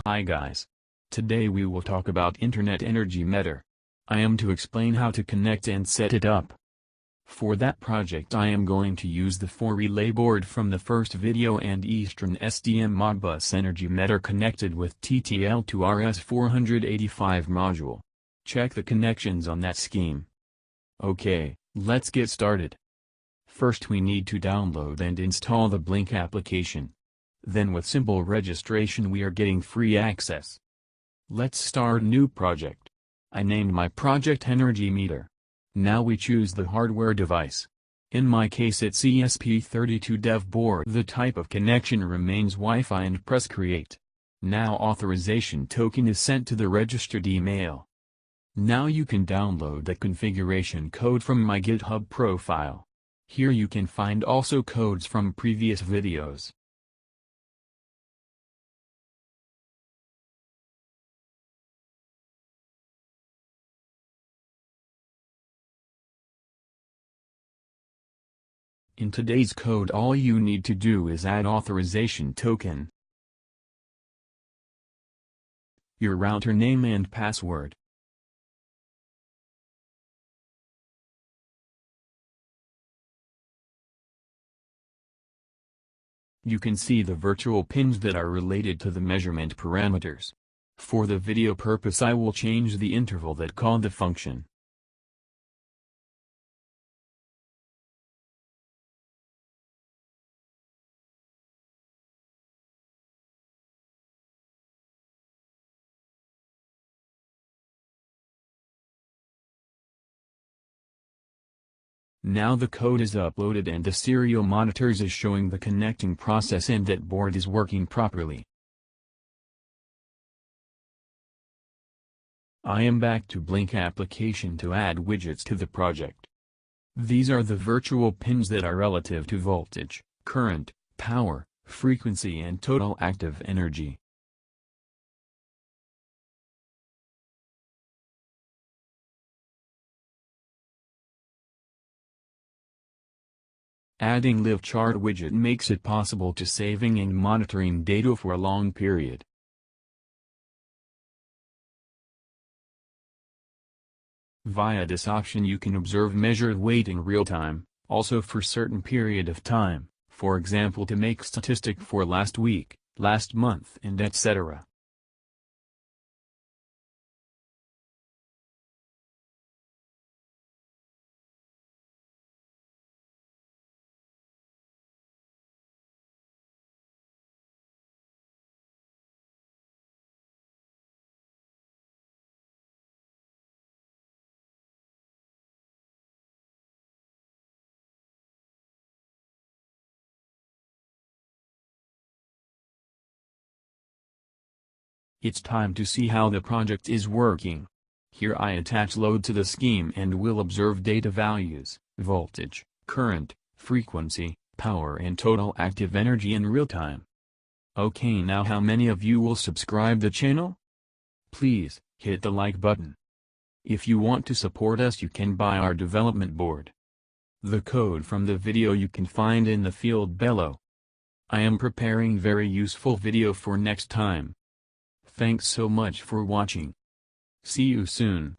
Hi guys. Today we will talk about Internet Energy Meter. I am to explain how to connect and set it up. For that project I am going to use the 4 relay board from the first video and Eastern SDM Modbus Energy Meter connected with TTL to RS485 module. Check the connections on that scheme. Okay, let's get started. First we need to download and install the Blynk application. Then with simple registration we are getting free access. Let's start new project. I named my project Energy Meter. Now we choose the hardware device. In my case it's ESP32 dev board. The type of connection remains Wi-Fi and press create. Now authorization token is sent to the registered email. Now you can download the configuration code from my GitHub profile. Here you can find also codes from previous videos. In today's code all you need to do is add authorization token, your router name and password. You can see the virtual pins that are related to the measurement parameters. For the video purpose I will change the interval that called the function. Now the code is uploaded and the serial monitors is showing the connecting process and that board is working properly. I am back to Blynk application to add widgets to the project. These are the virtual pins that are relative to voltage, current, power, frequency and total active energy. Adding live chart widget makes it possible to saving and monitoring data for a long period. Via this option you can observe measured weight in real time, also for certain period of time, for example to make statistic for last week, last month and etc. It's time to see how the project is working. Here I attach load to the scheme and will observe data values, voltage, current, frequency, power and total active energy in real time. Okay, now how many of you will subscribe the channel? Please, hit the like button. If you want to support us you can buy our development board. The code from the video you can find in the field below. I am preparing very useful video for next time. Thanks so much for watching. See you soon.